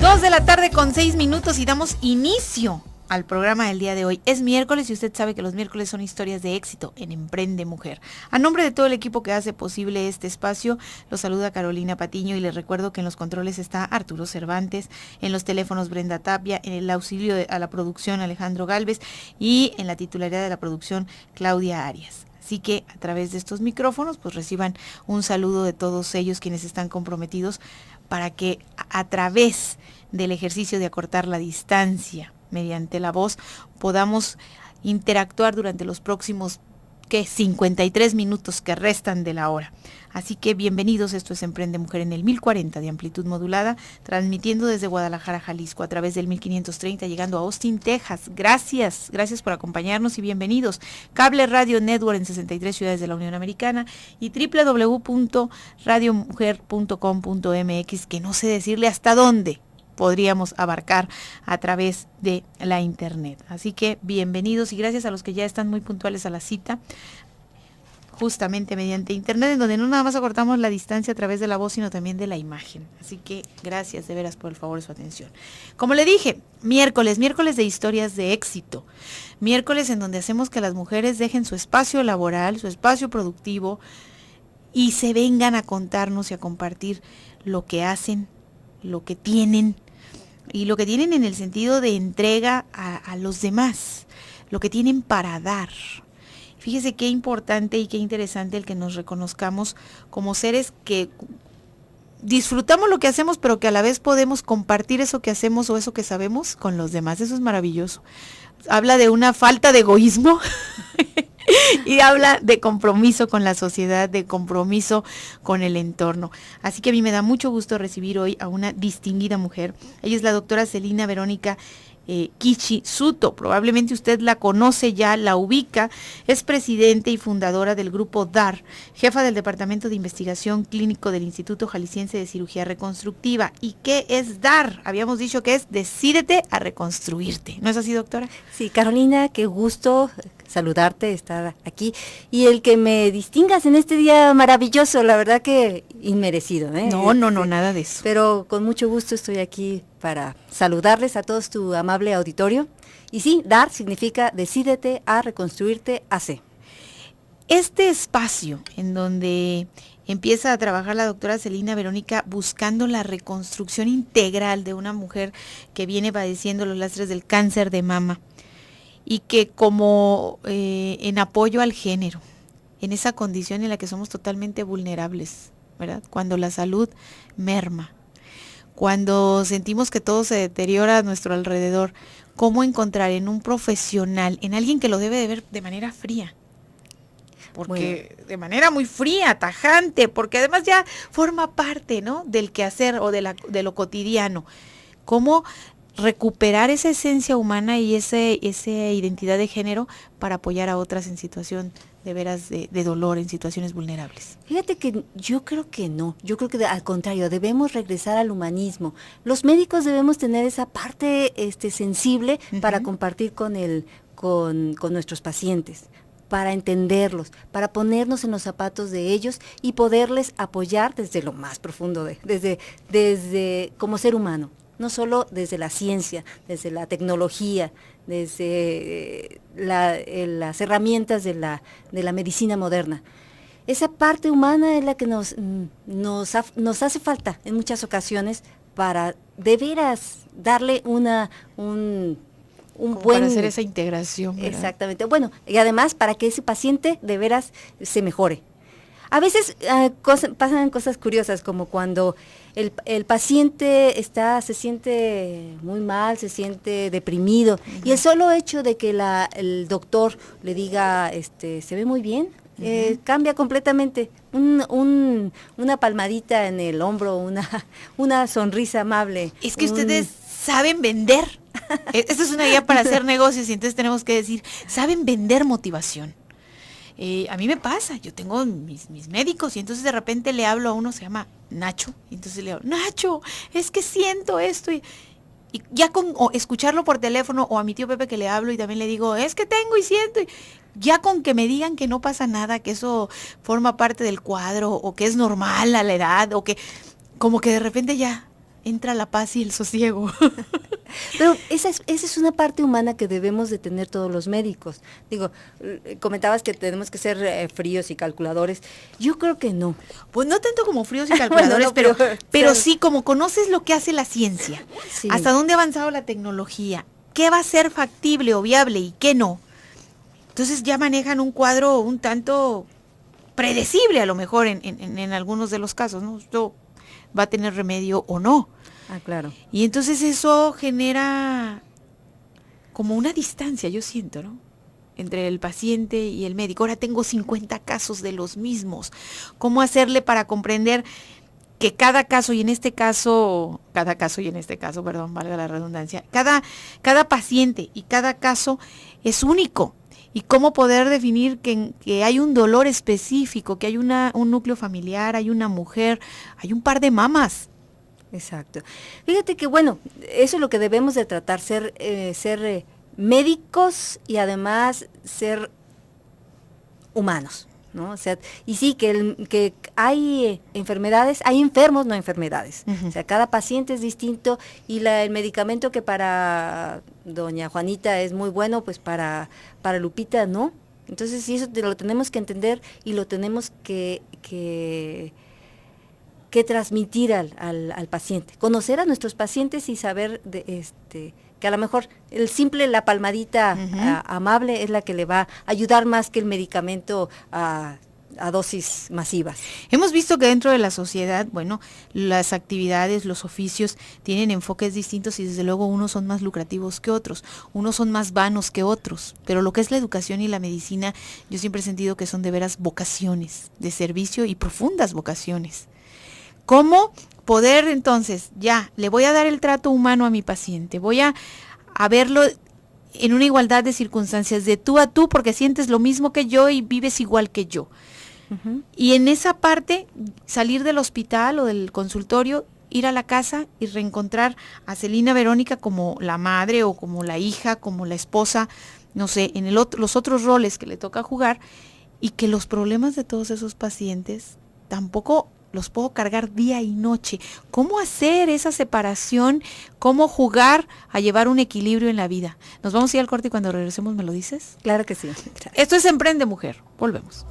2:06 y damos inicio al programa del día de hoy. Es miércoles y usted sabe que los miércoles son historias de éxito en Emprende Mujer. A nombre de todo el equipo que hace posible este espacio, los saluda Carolina Patiño y les recuerdo que en los controles está Arturo Cervantes, en los teléfonos Brenda Tapia, en el auxilio a la producción Alejandro Galvez y en la titularidad de la producción Claudia Arias. Así que a través de estos micrófonos pues reciban un saludo de todos ellos quienes están comprometidos para que a través del ejercicio de acortar la distancia mediante la voz podamos interactuar durante los próximos 53 minutos que restan de la hora. Así que bienvenidos, esto es Emprende Mujer en el 1040 de amplitud modulada, transmitiendo desde Guadalajara, Jalisco, a través del 1530, llegando a Austin, Texas. Gracias por acompañarnos y bienvenidos. Cable Radio Network en 63 ciudades de la Unión Americana y www.radiomujer.com.mx, que no sé decirle hasta dónde podríamos abarcar a través de la internet. Así que bienvenidos y gracias a los que ya están muy puntuales a la cita, justamente mediante internet, en donde no nada más acortamos la distancia a través de la voz, sino también de la imagen. Así que gracias de veras por el favor de su atención. Como le dije, miércoles de historias de éxito, miércoles en donde hacemos que las mujeres dejen su espacio laboral, su espacio productivo y se vengan a contarnos y a compartir lo que hacen, lo que tienen, y lo que tienen en el sentido de entrega a los demás, lo que tienen para dar. Fíjese qué importante y qué interesante el que nos reconozcamos como seres que disfrutamos lo que hacemos, pero que a la vez podemos compartir eso que hacemos o eso que sabemos con los demás. Eso es maravilloso. Habla de una falta de egoísmo y habla de compromiso con la sociedad, de compromiso con el entorno. Así que a mí me da mucho gusto recibir hoy a una distinguida mujer. Ella es la doctora Celina Verónica Kichi Suto. Probablemente usted la conoce ya, la ubica. Es presidente y fundadora del grupo DAR, jefa del Departamento de Investigación Clínico del Instituto Jalisciense de Cirugía Reconstructiva. ¿Y qué es DAR? Habíamos dicho que es Decídete a Reconstruirte. ¿No es así, doctora? Sí, Carolina, qué gusto saludarte, estar aquí. Y el que me distingas en este día maravilloso, la verdad que inmerecido, ¿eh? No, nada de eso. Pero con mucho gusto estoy aquí para saludarles a todos tu amable auditorio. Y sí, DAR significa Decídete a Reconstruirte AC. Este espacio en donde empieza a trabajar la doctora Celina Verónica buscando la reconstrucción integral de una mujer que viene padeciendo los lastres del cáncer de mama y que como en apoyo al género, en esa condición en la que somos totalmente vulnerables, ¿verdad? Cuando la salud merma, cuando sentimos que todo se deteriora a nuestro alrededor, ¿cómo encontrar en un profesional, en alguien que lo debe de ver de manera fría? Porque bueno, de manera muy fría, tajante, porque además ya forma parte, ¿no?, del quehacer o de lo cotidiano. ¿Cómo recuperar esa esencia humana y esa identidad de género para apoyar a otras en situación de veras de dolor, en situaciones vulnerables? Fíjate que yo creo que no, yo creo que al contrario, debemos regresar al humanismo. Los médicos debemos tener esa parte sensible para compartir con nuestros pacientes, para entenderlos, para ponernos en los zapatos de ellos y poderles apoyar desde lo más profundo, desde como ser humano. No solo desde la ciencia, desde la tecnología, desde las herramientas de la medicina moderna. Esa parte humana es la que nos hace falta en muchas ocasiones para de veras darle un buen... Para hacer esa integración, ¿verdad? Exactamente. Bueno, y además para que ese paciente de veras se mejore. A veces pasan cosas curiosas, como cuando el paciente se siente muy mal, se siente deprimido, y el solo hecho de que el doctor le diga, se ve muy bien, cambia completamente. Una palmadita en el hombro, una sonrisa amable. Es que ustedes saben vender. Esta es una guía para hacer negocios y entonces tenemos que decir, saben vender motivación. A mí me pasa, yo tengo mis médicos y entonces de repente le hablo a uno, se llama Nacho, y entonces le digo, Nacho, es que siento esto, y ya o escucharlo por teléfono, o a mi tío Pepe que le hablo y también le digo, es que tengo y siento, y ya con que me digan que no pasa nada, que eso forma parte del cuadro, o que es normal a la edad, o que como que de repente ya entra la paz y el sosiego. Pero esa es una parte humana que debemos de tener todos los médicos. Digo, comentabas que tenemos que ser fríos y calculadores. Yo creo que no. Pues no tanto como fríos y calculadores, Bueno, no, pero sí como conoces lo que hace la ciencia, sí. Hasta dónde ha avanzado la tecnología, qué va a ser factible o viable y qué no. Entonces ya manejan un cuadro un tanto predecible a lo mejor en algunos de los casos, ¿no? Esto va a tener remedio o no. Ah, claro. Y entonces eso genera como una distancia, yo siento, ¿no? Entre el paciente y el médico. Ahora tengo 50 casos de los mismos. ¿Cómo hacerle para comprender que cada caso y en este caso, perdón, valga la redundancia, cada paciente y cada caso es único? Y cómo poder definir que hay un dolor específico, que hay un núcleo familiar, hay una mujer, hay un par de mamas. Exacto. Fíjate que bueno, eso es lo que debemos de tratar, ser médicos y además ser humanos, ¿no? O sea, y sí, que hay enfermedades, hay enfermos, no enfermedades. Uh-huh. O sea, cada paciente es distinto y el medicamento que para doña Juanita es muy bueno, pues para Lupita no. Entonces, sí, eso lo tenemos que entender y lo tenemos que transmitir al paciente. Conocer a nuestros pacientes y saber que a lo mejor la palmadita uh-huh. amable es la que le va a ayudar más que el medicamento a dosis masivas. Hemos visto que dentro de la sociedad, bueno, las actividades, los oficios tienen enfoques distintos y desde luego unos son más lucrativos que otros, unos son más vanos que otros, pero lo que es la educación y la medicina, yo siempre he sentido que son de veras vocaciones de servicio y profundas vocaciones. ¿Cómo poder entonces, ya, le voy a dar el trato humano a mi paciente, voy a verlo en una igualdad de circunstancias, de tú a tú, porque sientes lo mismo que yo y vives igual que yo? Uh-huh. Y en esa parte, salir del hospital o del consultorio, ir a la casa y reencontrar a Celina Verónica como la madre o como la hija, como la esposa, no sé, en los otros roles que le toca jugar, y que los problemas de todos esos pacientes tampoco los puedo cargar día y noche. ¿Cómo hacer esa separación? ¿Cómo jugar a llevar un equilibrio en la vida? Nos vamos a ir al corte y cuando regresemos me lo dices. Claro que sí. Gracias. Esto es Emprende Mujer. Volvemos.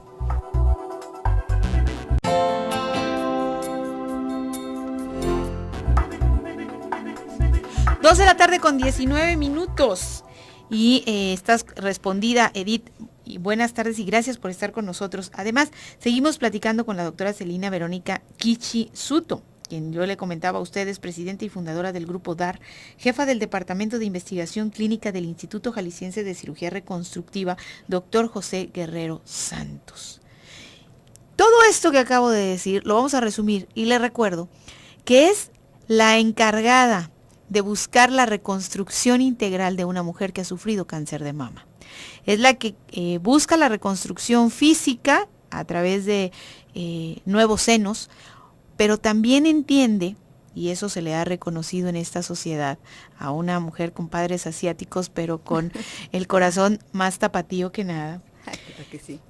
Dos de la tarde con 19 minutos. Y estás respondida, Edith. Y buenas tardes y gracias por estar con nosotros. Además, seguimos platicando con la doctora Celina Verónica Kichi Suto, quien yo le comentaba a ustedes, presidenta y fundadora del Grupo DAR, jefa del Departamento de Investigación Clínica del Instituto Jalisciense de Cirugía Reconstructiva, doctor José Guerrero Santos. Todo esto que acabo de decir lo vamos a resumir y le recuerdo que es la encargada de buscar la reconstrucción integral de una mujer que ha sufrido cáncer de mama. Es la que busca la reconstrucción física a través de nuevos senos, pero también entiende, y eso se le ha reconocido en esta sociedad, a una mujer con padres asiáticos, pero con el corazón más tapatío que nada. Creo que sí.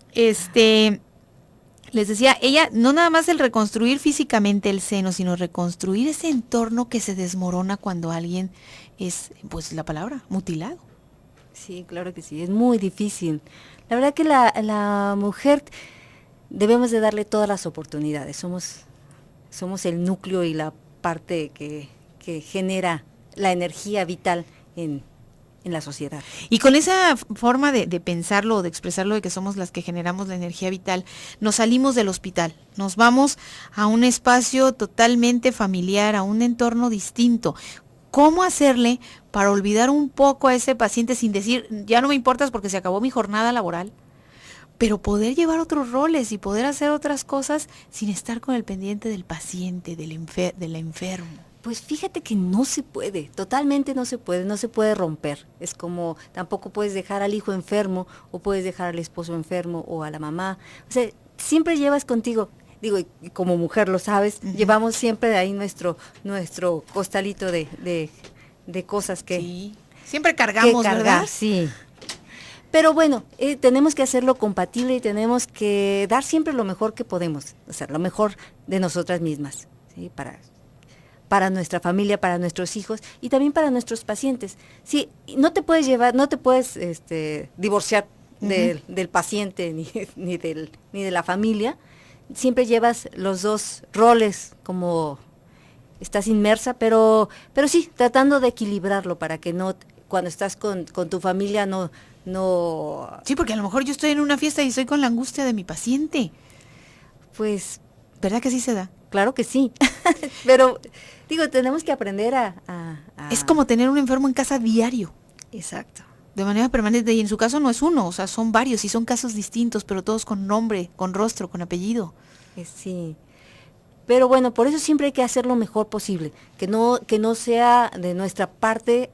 Les decía, ella no nada más el reconstruir físicamente el seno, sino reconstruir ese entorno que se desmorona cuando alguien es, pues la palabra, mutilado. Sí, claro que sí, es muy difícil. La verdad que la mujer debemos de darle todas las oportunidades. Somos el núcleo y la parte que genera la energía vital en la sociedad. Y con esa forma de pensarlo o de expresarlo, de que somos las que generamos la energía vital, nos salimos del hospital, nos vamos a un espacio totalmente familiar, a un entorno distinto. ¿Cómo hacerle para olvidar un poco a ese paciente sin decir, ya no me importas porque se acabó mi jornada laboral? Pero poder llevar otros roles y poder hacer otras cosas sin estar con el pendiente del paciente, del enfermo. Pues fíjate que no se puede, totalmente no se puede romper. Es como, tampoco puedes dejar al hijo enfermo, o puedes dejar al esposo enfermo, o a la mamá. O sea, siempre llevas contigo, digo, y como mujer lo sabes, uh-huh. Llevamos siempre ahí nuestro costalito de cosas que... Sí, siempre cargamos, que cargar, ¿verdad? Sí. Pero bueno, tenemos que hacerlo compatible y tenemos que dar siempre lo mejor que podemos, o sea, lo mejor de nosotras mismas, ¿sí? para nuestra familia, para nuestros hijos y también para nuestros pacientes. Sí, no te puedes divorciar del paciente ni de la familia. Siempre llevas los dos roles como estás inmersa, pero sí, tratando de equilibrarlo para que no, cuando estás con tu familia, no. Sí, porque a lo mejor yo estoy en una fiesta y estoy con la angustia de mi paciente. Pues, ¿verdad que sí se da? Claro que sí, pero digo, tenemos que aprender a... Es como tener un enfermo en casa diario. Exacto. De manera permanente, y en su caso no es uno, o sea, son varios y son casos distintos, pero todos con nombre, con rostro, con apellido. Sí. Pero bueno, por eso siempre hay que hacer lo mejor posible, que no sea de nuestra parte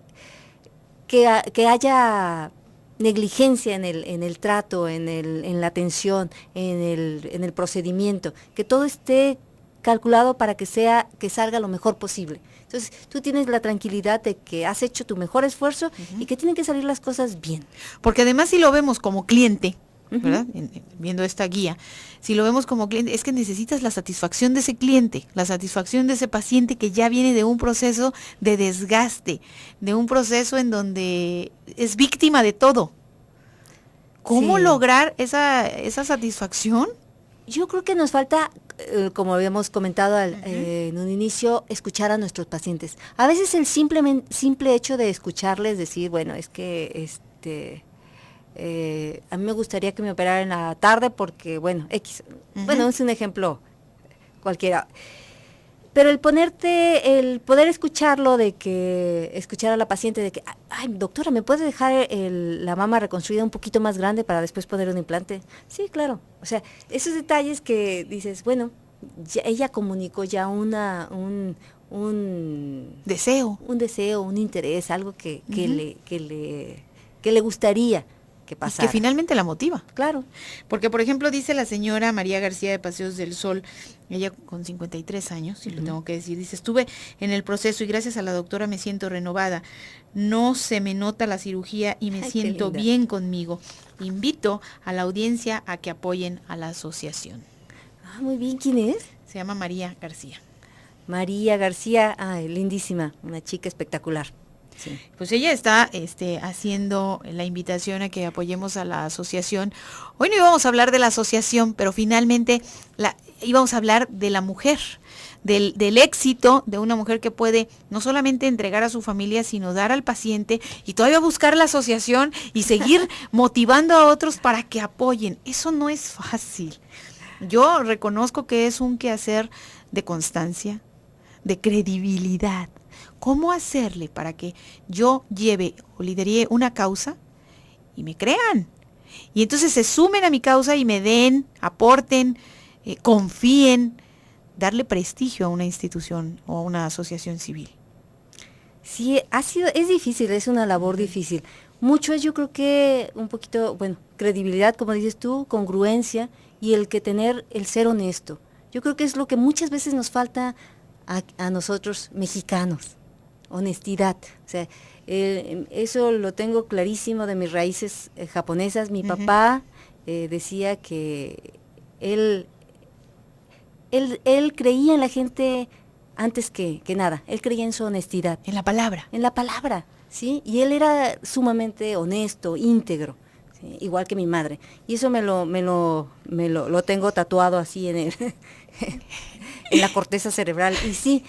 que haya negligencia en el trato, en la atención, en el procedimiento, que todo esté calculado para que salga lo mejor posible. Entonces, tú tienes la tranquilidad de que has hecho tu mejor esfuerzo y que tienen que salir las cosas bien. Porque además si lo vemos como cliente, ¿verdad? Viendo esta guía, si lo vemos como cliente, es que necesitas la satisfacción de ese cliente, la satisfacción de ese paciente que ya viene de un proceso de desgaste, de un proceso en donde es víctima de todo. ¿Cómo lograr esa satisfacción? Yo creo que nos falta, como habíamos comentado en un inicio, escuchar a nuestros pacientes. A veces el simple hecho de escucharles, decir, bueno, es que a mí me gustaría que me operaran en la tarde porque, bueno, X. Bueno, es un ejemplo cualquiera. Pero el poder escucharlo, escuchar a la paciente de que, ay, doctora, ¿me puede dejar la mama reconstruida un poquito más grande para después poner un implante? Sí, claro. O sea, esos detalles que dices, bueno, ella comunicó ya un deseo, un interés, algo que le gustaría que pasara. Y que finalmente la motiva. Claro. Porque, por ejemplo, dice la señora María García de Paseos del Sol, ella con 53 años, si lo tengo que decir, dice, estuve en el proceso y gracias a la doctora me siento renovada. No se me nota la cirugía y me siento bien conmigo. Invito a la audiencia a que apoyen a la asociación. Ah, muy bien. ¿Quién es? Se llama María García. María García, lindísima, una chica espectacular. Sí. Pues ella está haciendo la invitación a que apoyemos a la asociación. Hoy no íbamos a hablar de la asociación, pero finalmente íbamos a hablar de la mujer, del éxito de una mujer que puede no solamente entregar a su familia, sino dar al paciente y todavía buscar la asociación y seguir motivando a otros para que apoyen. Eso no es fácil. Yo reconozco que es un quehacer de constancia, de credibilidad. ¿Cómo hacerle para que yo lleve o lideré una causa y me crean? Y entonces se sumen a mi causa y me den, aporten, confíen, darle prestigio a una institución o a una asociación civil. Sí, es difícil, es una labor difícil. Mucho es, yo creo que un poquito, bueno, credibilidad, como dices tú, congruencia y el ser honesto. Yo creo que es lo que muchas veces nos falta a nosotros mexicanos. Honestidad, o sea, eso lo tengo clarísimo de mis raíces japonesas. Mi papá decía que él creía en la gente antes que nada, él creía en su honestidad. En la palabra. En la palabra, ¿sí? Y él era sumamente honesto, íntegro, ¿sí? Igual que mi madre. Y eso me lo tengo tatuado así en la corteza cerebral. Y sí,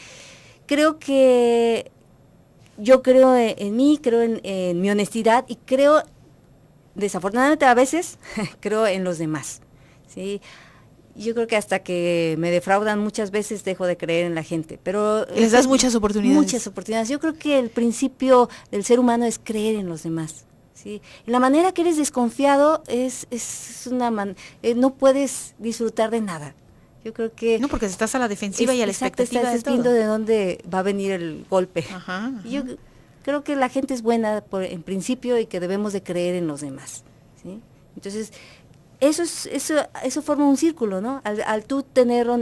yo creo en mí, creo en mi honestidad y creo, desafortunadamente a veces, creo en los demás, ¿sí? Yo creo que hasta que me defraudan muchas veces dejo de creer en la gente, pero... Les das muchas oportunidades. Muchas oportunidades. Yo creo que el principio del ser humano es creer en los demás, ¿sí? La manera que eres desconfiado no puedes disfrutar de nada. Yo creo que... No, porque estás a la defensiva y a la expectativa estás viendo de dónde va a venir el golpe. Ajá. Yo creo que la gente es buena en principio y que debemos de creer en los demás, ¿sí? Entonces, eso forma un círculo, ¿no? Al tú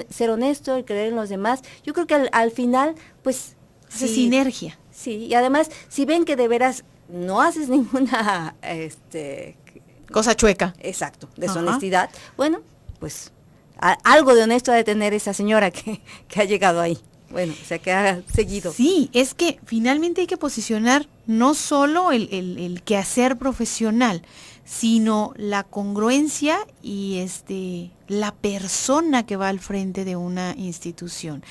ser honesto, el creer en los demás, yo creo que al final, pues... Hace sinergia. Sí, y además, si ven que de veras no haces ninguna... cosa chueca. Exacto, deshonestidad, ajá. Bueno, pues... algo de honesto ha de tener esa señora que ha llegado ahí. Bueno, o sea que ha seguido. Sí, es que finalmente hay que posicionar no solo el quehacer profesional, sino la congruencia y la persona que va al frente de una institución.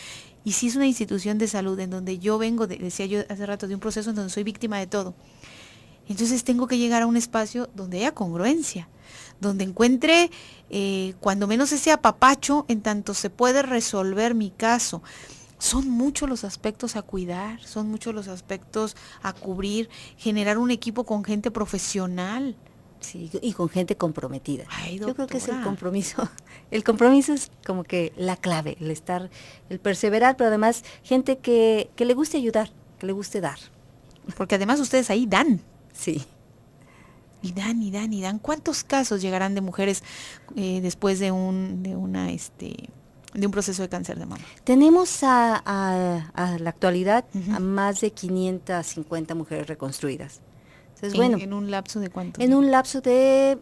Y si es una institución de salud en donde yo vengo, decía yo hace rato, de un proceso en donde soy víctima de todo, entonces tengo que llegar a un espacio donde haya congruencia, donde encuentre cuando menos ese apapacho en tanto se puede resolver mi caso. Son muchos los aspectos a cuidar, son muchos los aspectos a cubrir, generar un equipo con gente profesional. Sí, y con gente comprometida. Ay, yo creo que es el doctora. compromiso. El compromiso es como que la clave, el perseverar, pero además gente que le guste ayudar, que le guste dar. Porque además ustedes ahí dan. Sí. Y dan, y dan, y dan. ¿Cuántos casos llegarán de mujeres después de un proceso de cáncer de mama? Tenemos a la actualidad a más de 550 mujeres reconstruidas. Entonces, ¿En un lapso de cuánto? En un lapso de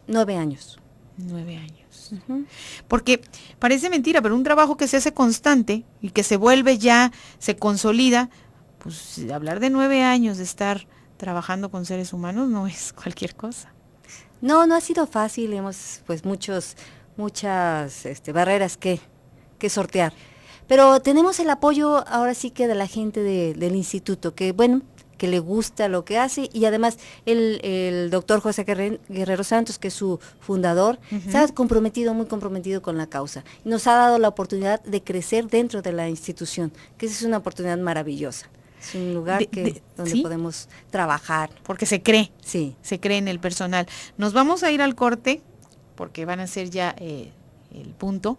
9 años. 9 años. Porque parece mentira, pero un trabajo que se hace constante y que se vuelve ya, se consolida, pues hablar de 9 años de estar trabajando con seres humanos no es cualquier cosa. No ha sido fácil, hemos pues muchas barreras que sortear. Pero tenemos el apoyo ahora sí que de la gente del instituto, que le gusta lo que hace, y además el doctor José Guerrero Santos, que es su fundador, está muy comprometido con la causa. Y nos ha dado la oportunidad de crecer dentro de la institución, que es una oportunidad maravillosa. Es un lugar donde ¿sí? podemos trabajar. Porque se cree. Sí. Se cree en el personal. Nos vamos a ir al corte, porque van a ser ya el punto.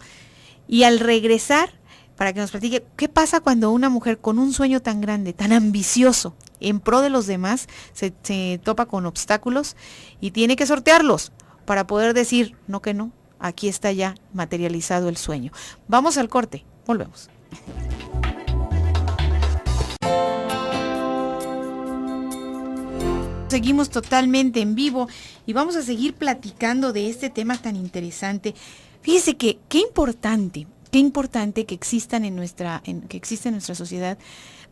Y al regresar, para que nos platique, ¿qué pasa cuando una mujer con un sueño tan grande, tan ambicioso, en pro de los demás, se topa con obstáculos y tiene que sortearlos para poder decir, no que no, aquí está ya materializado el sueño? Vamos al corte, volvemos. Seguimos totalmente en vivo y vamos a seguir platicando de este tema tan interesante. Fíjese que qué importante que existan en nuestra sociedad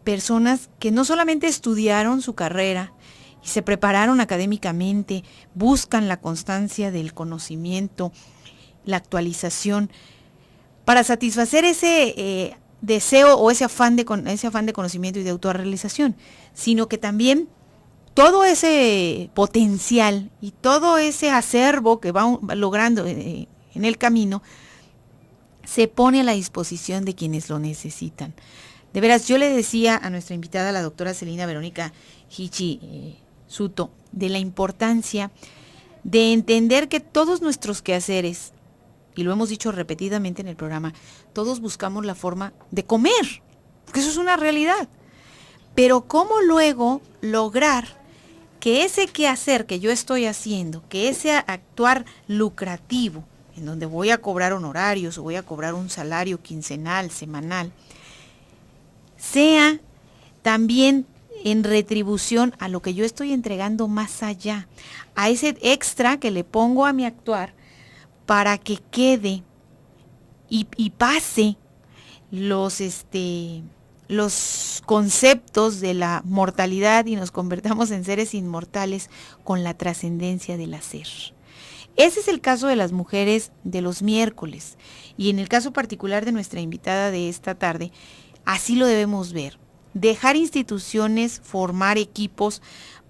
personas que no solamente estudiaron su carrera y se prepararon académicamente, buscan la constancia del conocimiento, la actualización, para satisfacer ese deseo o ese afán de conocimiento y de autorrealización, sino que también todo ese potencial y todo ese acervo que va logrando en el camino se pone a la disposición de quienes lo necesitan. De veras, yo le decía a nuestra invitada, la doctora Celina Verónica Hichi Suto, de la importancia de entender que todos nuestros quehaceres, y lo hemos dicho repetidamente en el programa, todos buscamos la forma de comer, porque eso es una realidad. Pero ¿cómo luego lograr que ese quehacer que yo estoy haciendo, que ese actuar lucrativo, en donde voy a cobrar honorarios o voy a cobrar un salario quincenal, semanal, sea también en retribución a lo que yo estoy entregando más allá, a ese extra que le pongo a mi actuar para que quede y pase los conceptos de la mortalidad y nos convertamos en seres inmortales con la trascendencia del hacer. Ese es el caso de las mujeres de los miércoles, y en el caso particular de nuestra invitada de esta tarde, así lo debemos ver. Dejar instituciones, formar equipos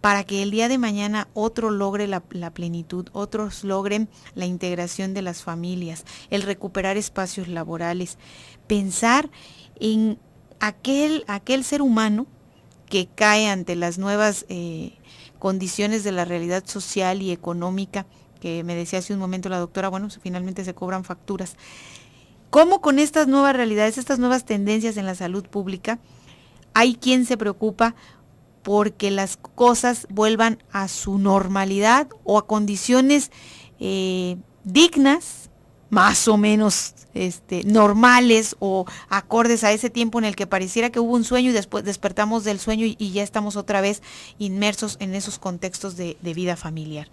para que el día de mañana otro logre la plenitud, otros logren la integración de las familias, el recuperar espacios laborales, pensar en aquel ser humano que cae ante las nuevas condiciones de la realidad social y económica, que me decía hace un momento la doctora, finalmente se cobran facturas. ¿Cómo con estas nuevas realidades, estas nuevas tendencias en la salud pública, hay quien se preocupa porque las cosas vuelvan a su normalidad o a condiciones dignas, más o menos normales o acordes a ese tiempo en el que pareciera que hubo un sueño y después despertamos del sueño y ya estamos otra vez inmersos en esos contextos de vida familiar?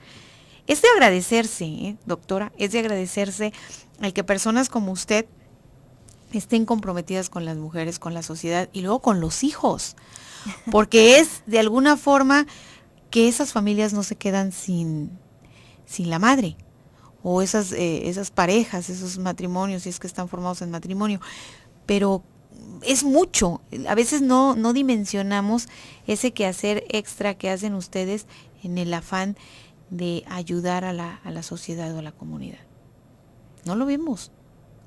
Es de agradecerse, doctora, es de agradecerse el que personas como usted estén comprometidas con las mujeres, con la sociedad y luego con los hijos, porque es de alguna forma que esas familias no se quedan sin la madre, o esas parejas, esos matrimonios, si es que están formados en matrimonio, pero es mucho, a veces no dimensionamos ese quehacer extra que hacen ustedes en el afán de ayudar a la sociedad o a la comunidad. No lo vemos.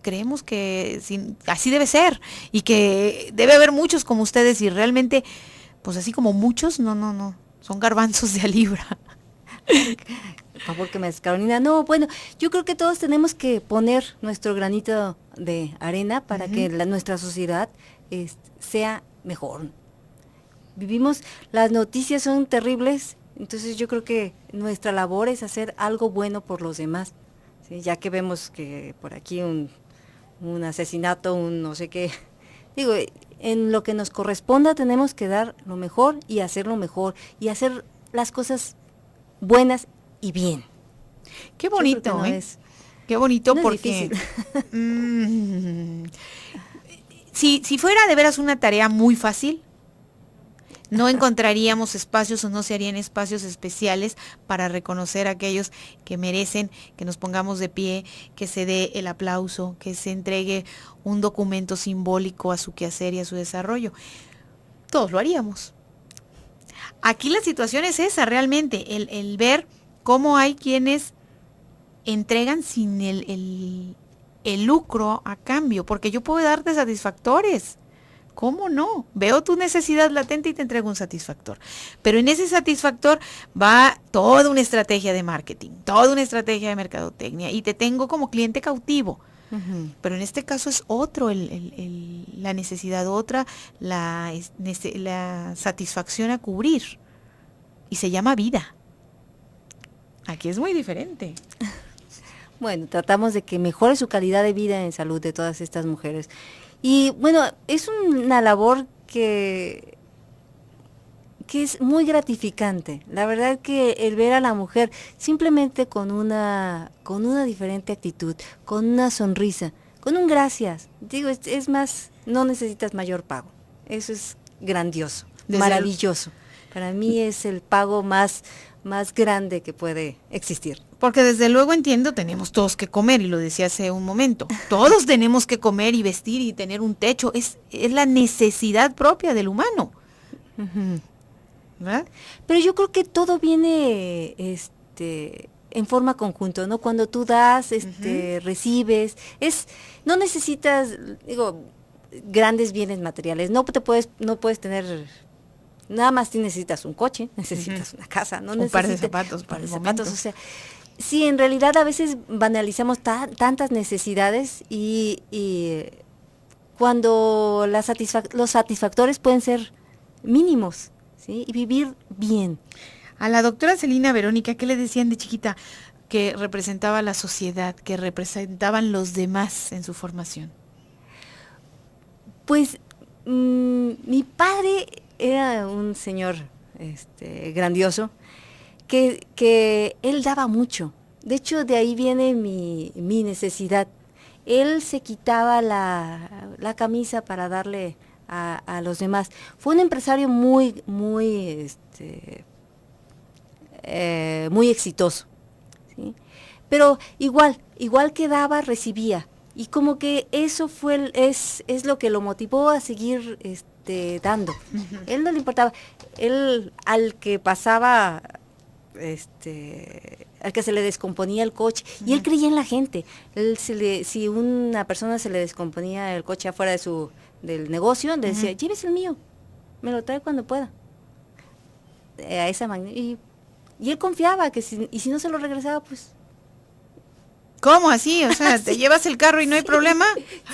Creemos que así debe ser y que debe haber muchos como ustedes y realmente, pues así como muchos, no, son garbanzos de a libra. Por favor, que me des, Carolina. No, bueno, yo creo que todos tenemos que poner nuestro granito de arena para que nuestra sociedad sea mejor. Las noticias son terribles, entonces yo creo que nuestra labor es hacer algo bueno por los demás, ¿sí? Ya que vemos que por aquí un asesinato, un no sé qué. Digo, en lo que nos corresponda tenemos que dar lo mejor y hacerlo mejor y hacer las cosas buenas y bien. Qué bonito, qué bonito, no porque si fuera de veras una tarea muy fácil, no encontraríamos espacios o no se harían espacios especiales para reconocer a aquellos que merecen que nos pongamos de pie, que se dé el aplauso, que se entregue un documento simbólico a su quehacer y a su desarrollo. Todos lo haríamos. Aquí la situación es esa realmente, el ver cómo hay quienes entregan sin el lucro a cambio, porque yo puedo darte satisfactores. ¿Cómo no? Veo tu necesidad latente y te entrego un satisfactor. Pero en ese satisfactor va toda una estrategia de marketing, toda una estrategia de mercadotecnia y te tengo como cliente cautivo. Uh-huh. Pero en este caso es otro la necesidad, otra la satisfacción a cubrir. Y se llama vida. Aquí es muy diferente. Bueno, tratamos de que mejore su calidad de vida en salud de todas estas mujeres. Y bueno, es una labor que es muy gratificante. La verdad que el ver a la mujer simplemente con una diferente actitud, con una sonrisa, con un gracias. Digo, es más, no necesitas mayor pago. Eso es grandioso, maravilloso. Para mí es el pago más grande que puede existir. Porque desde luego entiendo, tenemos todos que comer, y lo decía hace un momento. Todos tenemos que comer y vestir y tener un techo. Es la necesidad propia del humano. Uh-huh. ¿Verdad? Pero yo creo que todo viene en forma conjunto, ¿no? Cuando tú das, uh-huh, recibes, no necesitas, grandes bienes materiales. No puedes tener. Nada más necesitas un coche, necesitas una casa, no necesitas un par de zapatos, o sea, sí, en realidad a veces banalizamos tantas necesidades y cuando los satisfactores pueden ser mínimos, ¿sí? Y vivir bien. A la doctora Celina Verónica, ¿qué le decían de chiquita? Que representaba la sociedad, que representaban los demás en su formación. Pues mi padre era un señor grandioso, que él daba mucho. De hecho, de ahí viene mi necesidad. Él se quitaba la camisa para darle a los demás. Fue un empresario muy exitoso, ¿sí? Pero igual que daba, recibía. Y como que eso es lo que lo motivó a seguir dando. Uh-huh. Él no le importaba. Él, al que pasaba, al que se le descomponía el coche, uh-huh, y él creía en la gente. Si una persona se le descomponía el coche afuera del negocio, le decía, uh-huh, llévese el mío, me lo trae cuando pueda. A esa magnitud. Y él confiaba que si no se lo regresaba, pues... ¿Cómo así? O sea, ¿te llevas el carro y no hay problema?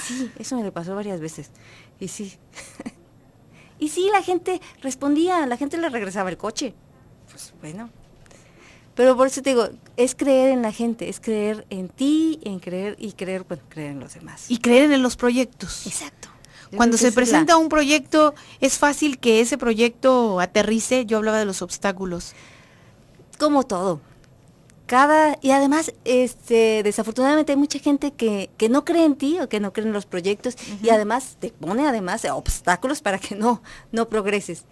Sí, eso me lo pasó varias veces. Y sí. Y sí, la gente respondía, la gente le regresaba el coche. Pues bueno. Pero por eso te digo, es creer en la gente, es creer en ti, creer en los demás. Y creer en los proyectos. Exacto. Cuando se presenta un proyecto, es fácil que ese proyecto aterrice. Yo hablaba de los obstáculos. Como todo. y además, desafortunadamente hay mucha gente que no cree en ti o que no cree en los proyectos y además te pone obstáculos para que no progreses.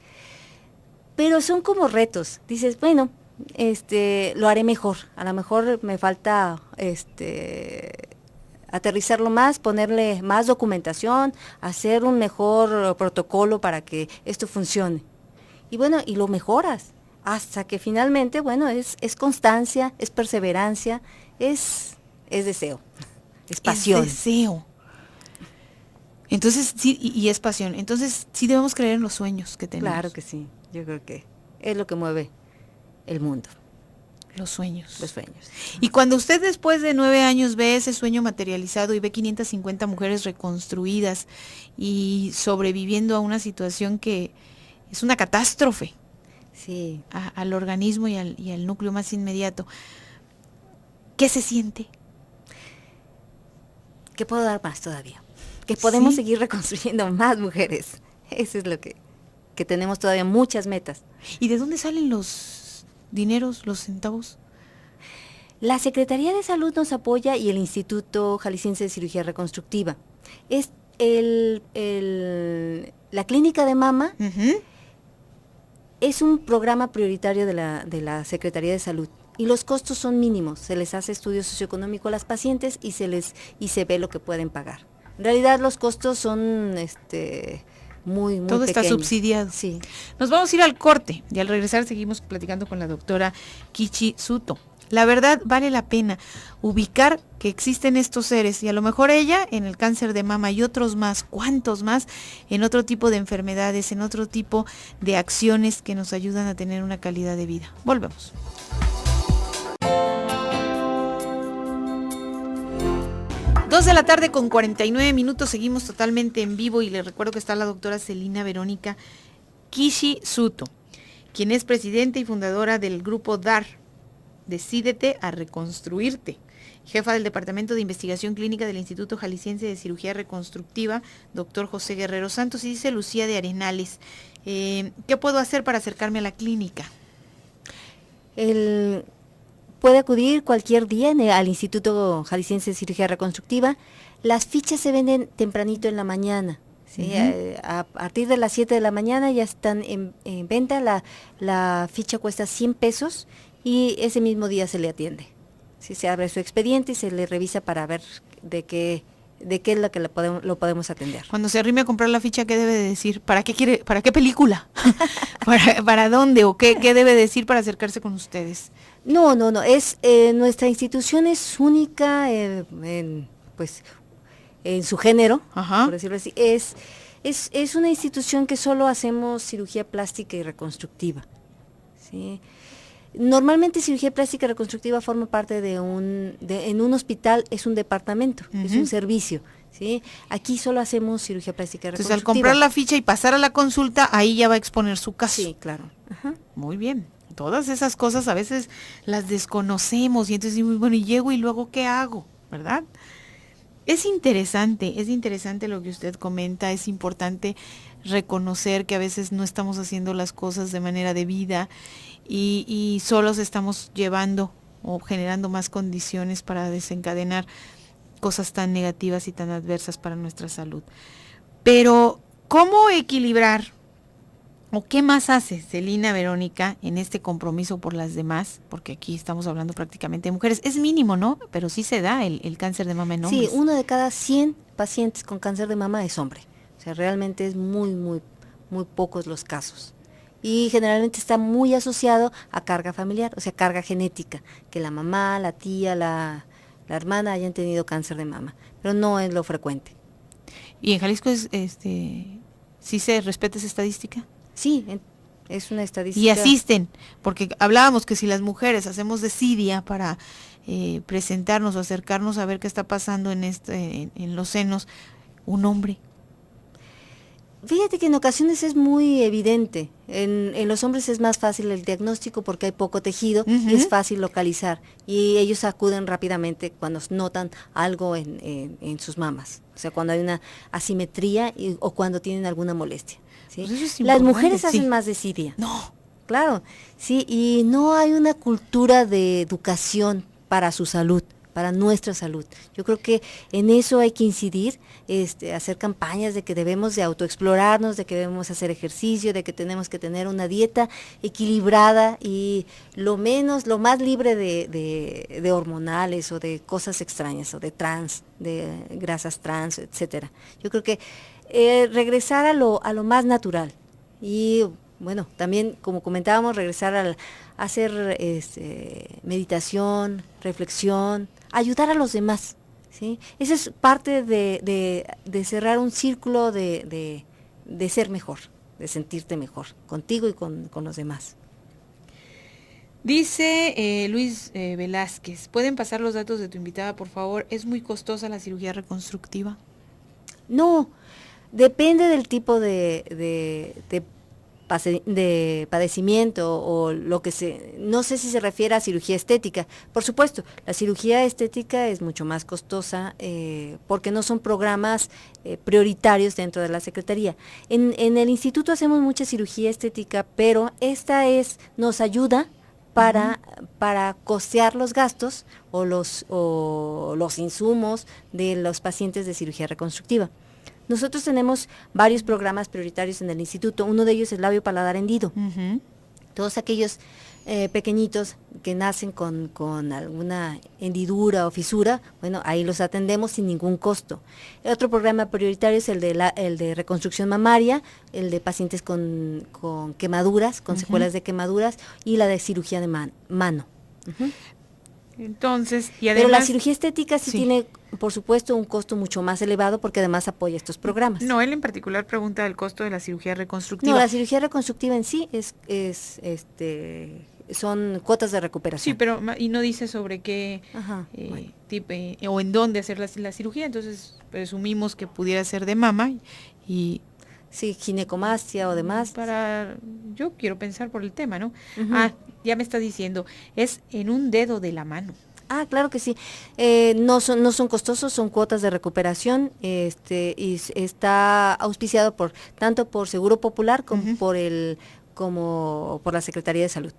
Pero son como retos. Dices, bueno, lo haré mejor. A lo mejor me falta, aterrizarlo más, ponerle más documentación, hacer un mejor protocolo para que esto funcione. Y bueno, y lo mejoras. Hasta que finalmente, bueno, es constancia, es perseverancia, es deseo, es pasión. Es deseo. Entonces, sí, y es pasión. Entonces, sí debemos creer en los sueños que tenemos. Claro que sí, yo creo que es lo que mueve el mundo. Los sueños. Los sueños. Y cuando usted después de 9 años ve ese sueño materializado y ve 550 mujeres reconstruidas y sobreviviendo a una situación que es una catástrofe, sí, al organismo y al núcleo más inmediato, ¿qué se siente? Que puedo dar más todavía, que podemos ¿Sí? seguir reconstruyendo más mujeres. Eso es lo que tenemos todavía muchas metas. ¿Y de dónde salen los dineros, los centavos? La Secretaría de Salud nos apoya y el Instituto Jalisciense de Cirugía Reconstructiva. Es la clínica de mama. Es un programa prioritario de la Secretaría de Salud y los costos son mínimos. Se les hace estudio socioeconómico a las pacientes y se ve lo que pueden pagar. En realidad los costos son muy todo pequeños. Está subsidiado. Sí. Nos vamos a ir al corte y al regresar seguimos platicando con la doctora Kishi Suto. La verdad vale la pena ubicar que existen estos seres y a lo mejor ella en el cáncer de mama y otros más, cuántos más, en otro tipo de enfermedades, en otro tipo de acciones que nos ayudan a tener una calidad de vida. Volvemos. 2:49 p.m, seguimos totalmente en vivo y les recuerdo que está la doctora Celina Verónica Kishi Suto, quien es presidenta y fundadora del grupo DAR, Decídete a Reconstruirte, jefa del Departamento de Investigación Clínica del Instituto Jalisciense de Cirugía Reconstructiva, doctor José Guerrero Santos, y dice Lucía de Arenales, ¿qué puedo hacer para acercarme a la clínica? Puede acudir cualquier día al Instituto Jalisciense de Cirugía Reconstructiva. Las fichas se venden tempranito en la mañana. ¿Sí? A partir de las 7 de la mañana ya están en venta. La ficha cuesta 100 pesos y ese mismo día se le atiende. ¿Sí? Se abre su expediente y se le revisa para ver de qué es lo que lo podemos atender. Cuando se arrime a comprar la ficha, ¿qué debe de decir? ¿Para qué quiere? ¿Para qué película? ¿Para dónde? ¿O qué debe decir para acercarse con ustedes? No. Nuestra institución es única en su género, por decirlo así. Es una institución que solo hacemos cirugía plástica y reconstructiva. ¿Sí? Normalmente cirugía plástica y reconstructiva forma parte en un hospital, es un departamento, es un servicio. ¿Sí? Aquí solo hacemos cirugía plástica y reconstructiva. Entonces, al comprar la ficha y pasar a la consulta, ahí ya va a exponer su caso. Sí, claro. Ajá. Muy bien. Todas esas cosas a veces las desconocemos y entonces decimos, bueno, y llego y luego ¿qué hago? ¿Verdad? Es interesante lo que usted comenta, es importante reconocer que a veces no estamos haciendo las cosas de manera debida y solos estamos llevando o generando más condiciones para desencadenar cosas tan negativas y tan adversas para nuestra salud. Pero, ¿cómo equilibrar o qué más hace Celina Verónica en este compromiso por las demás? Porque aquí estamos hablando prácticamente de mujeres. Es mínimo, ¿no? Pero sí se da el cáncer de mama en hombres. Sí, 1 de cada 100 pacientes con cáncer de mama es hombre. O sea, realmente es muy, muy, muy pocos los casos. Y generalmente está muy asociado a carga familiar, o sea, carga genética, que la mamá, la tía, la hermana hayan tenido cáncer de mama, pero no es lo frecuente. ¿Y en Jalisco sí se respeta esa estadística? Sí, es una estadística. Y asisten, porque hablábamos que si las mujeres hacemos desidia para presentarnos o acercarnos a ver qué está pasando en los senos, un hombre. Fíjate que en ocasiones es muy evidente. En los hombres es más fácil el diagnóstico porque hay poco tejido y es fácil localizar. Y ellos acuden rápidamente cuando notan algo en sus mamas. O sea, cuando hay una asimetría o cuando tienen alguna molestia. ¿Sí? Pues eso es las importante, mujeres hacen sí. más desidia. No. claro, sí, y no hay una cultura de educación para su salud, para nuestra salud. Yo creo que en eso hay que incidir, hacer campañas de que debemos de autoexplorarnos, de que debemos hacer ejercicio, de que tenemos que tener una dieta equilibrada y lo más libre de hormonales o de cosas extrañas o de grasas trans, etcétera. Yo creo que regresar a lo más natural y bueno, también como comentábamos, regresar a hacer meditación, reflexión, ayudar a los demás, ¿sí? Esa es parte de cerrar un círculo de ser mejor, de sentirte mejor, contigo y con los demás. Dice Luis Velázquez, ¿pueden pasar los datos de tu invitada, por favor? ¿Es muy costosa la cirugía reconstructiva? No, depende del tipo de padecimiento o lo que no sé si se refiere a cirugía estética. Por supuesto, la cirugía estética es mucho más costosa porque no son programas prioritarios dentro de la Secretaría. En el instituto hacemos mucha cirugía estética, pero esta nos ayuda para costear los gastos o los insumos de los pacientes de cirugía reconstructiva. Nosotros tenemos varios programas prioritarios en el instituto. Uno de ellos es labio paladar hendido. Uh-huh. Todos aquellos pequeñitos que nacen con alguna hendidura o fisura, bueno, ahí los atendemos sin ningún costo. El otro programa prioritario es el de reconstrucción mamaria, el de pacientes con quemaduras, con uh-huh. secuelas de quemaduras, y la de cirugía de mano. Uh-huh. Entonces, y además, pero la cirugía estética sí tiene, por supuesto, un costo mucho más elevado porque además apoya estos programas. No, él en particular pregunta el costo de la cirugía reconstructiva. No, la cirugía reconstructiva en sí son cuotas de recuperación. Sí, pero y no dice sobre qué bueno. Tipo o en dónde hacer la cirugía, entonces presumimos que pudiera ser de mama y sí, ginecomastia o demás. Yo quiero pensar por el tema, ¿no? Uh-huh. Ya me está diciendo, es en un dedo de la mano. Claro que sí. No son costosos, son cuotas de recuperación, y está auspiciado tanto por Seguro Popular como uh-huh. como por la Secretaría de Salud.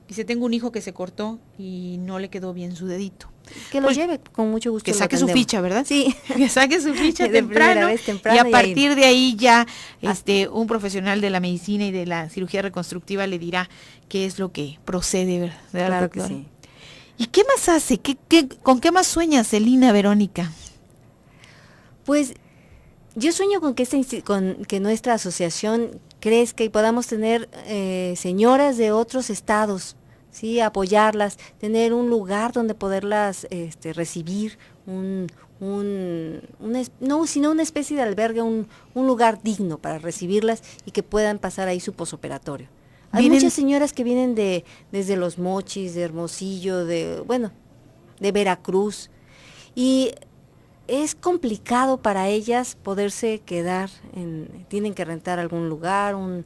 Dice, tengo un hijo que se cortó y no le quedó bien su dedito. Que lo lleve, con mucho gusto. Que saque su ficha, ¿verdad? Sí. Que saque su ficha temprano y a partir de ahí ya un profesional de la medicina y de la cirugía reconstructiva le dirá qué es lo que procede, ¿verdad? Claro que sí. ¿Y qué más hace? ¿Con qué más sueñas, Celina Verónica? Pues yo sueño con que nuestra asociación crezca y podamos tener señoras de otros estados, sí, apoyarlas, tener un lugar donde poderlas recibir, sino una especie de albergue, un lugar digno para recibirlas y que puedan pasar ahí su posoperatorio. Hay muchas señoras que vienen desde Los Mochis, de Hermosillo, de Veracruz, y es complicado para ellas poderse quedar, tienen que rentar algún lugar, un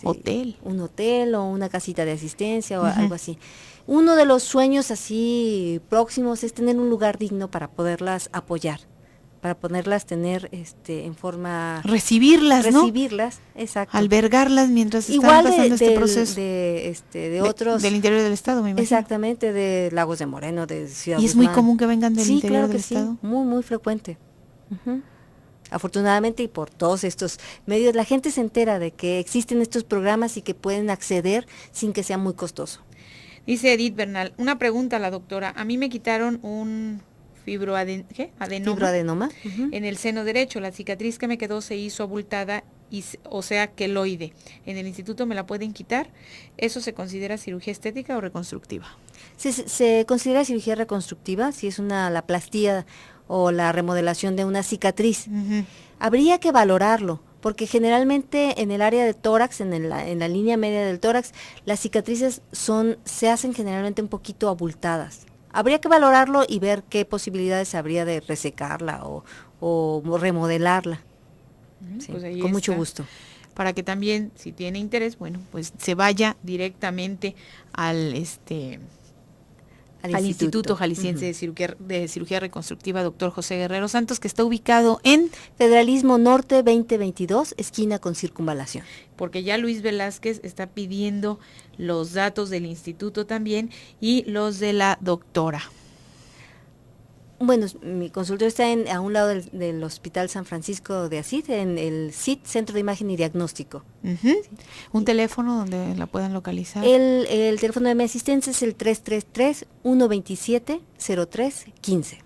hotel o una casita de asistencia o uh-huh. algo así. Uno de los sueños así próximos es tener un lugar digno para poderlas apoyar, para poderlas tener en forma... Recibirlas, exacto. Albergarlas mientras están pasando este proceso. De otros... Del interior del estado, me imagino. Exactamente, de Lagos de Moreno, de Ciudad ¿Y es muy común que vengan del interior claro del que estado? Sí, muy, muy frecuente. Uh-huh. Afortunadamente y por todos estos medios, la gente se entera de que existen estos programas y que pueden acceder sin que sea muy costoso. Dice Edith Bernal, una pregunta a la doctora. A mí me quitaron un fibroadenoma uh-huh. en el seno derecho. La cicatriz que me quedó se hizo abultada, o sea, queloide. ¿En el instituto me la pueden quitar? ¿Eso se considera cirugía estética o reconstructiva? Se considera cirugía reconstructiva, si es la plastía o la remodelación de una cicatriz. Uh-huh. Habría que valorarlo, porque generalmente en el área de tórax, en la línea media del tórax, las cicatrices se hacen generalmente un poquito abultadas. Habría que valorarlo y ver qué posibilidades habría de resecarla o remodelarla. Sí, pues con mucho gusto. Para que también, si tiene interés, bueno, pues se vaya directamente al al Instituto Jalisciense de Cirugía Reconstructiva, doctor José Guerrero Santos, que está ubicado en Federalismo Norte 2022, esquina con Circunvalación. Porque ya Luis Velázquez está pidiendo los datos del instituto también y los de la doctora. Bueno, mi consultorio está a un lado del Hospital San Francisco de Asís, en el CIT, Centro de Imagen y Diagnóstico. ¿Sí? ¿Un teléfono donde la puedan localizar? El teléfono de mi asistencia es el 333-127-0315.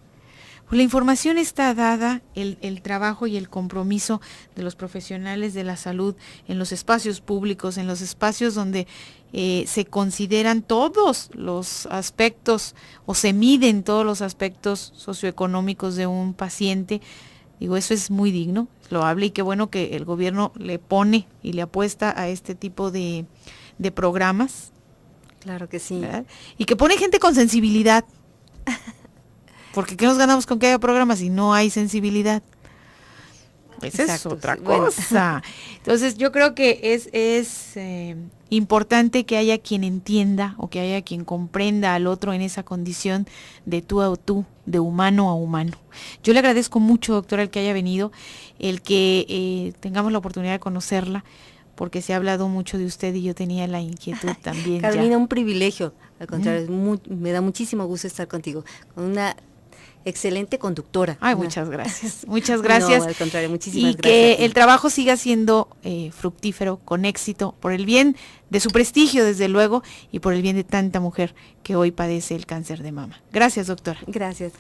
Pues la información está dada, el trabajo y el compromiso de los profesionales de la salud en los espacios públicos, en los espacios donde se consideran todos los aspectos o se miden todos los aspectos socioeconómicos de un paciente. Digo, eso es muy digno, loable, y qué bueno que el gobierno le pone y le apuesta a este tipo de programas. Claro que sí. ¿Verdad? Y que pone gente con sensibilidad. Porque ¿qué nos ganamos con que haya programas si no hay sensibilidad? Esa es otra cosa. Bueno. Entonces yo creo que es importante que haya quien entienda o que haya quien comprenda al otro en esa condición de tú a tú, de humano a humano. Yo le agradezco mucho, doctora, el que haya venido, el que tengamos la oportunidad de conocerla, porque se ha hablado mucho de usted y yo tenía la inquietud también. Carolina, un privilegio, al contrario, me da muchísimo gusto estar contigo, con una excelente conductora. Ay, muchas gracias. Muchas gracias. No, al contrario, muchísimas gracias. Y que el trabajo siga siendo fructífero, con éxito, por el bien de su prestigio, desde luego, y por el bien de tanta mujer que hoy padece el cáncer de mama. Gracias, doctora. Gracias.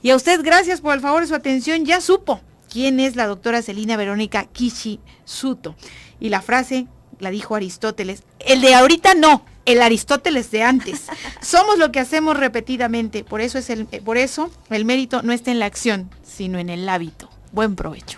Y a usted, gracias por el favor de su atención. Ya supo quién es la doctora Celina Verónica Kishi Suto. Y la frase la dijo Aristóteles. El de ahorita no. El Aristóteles de antes. Somos lo que hacemos repetidamente. Por eso el mérito no está en la acción, sino en el hábito. Buen provecho.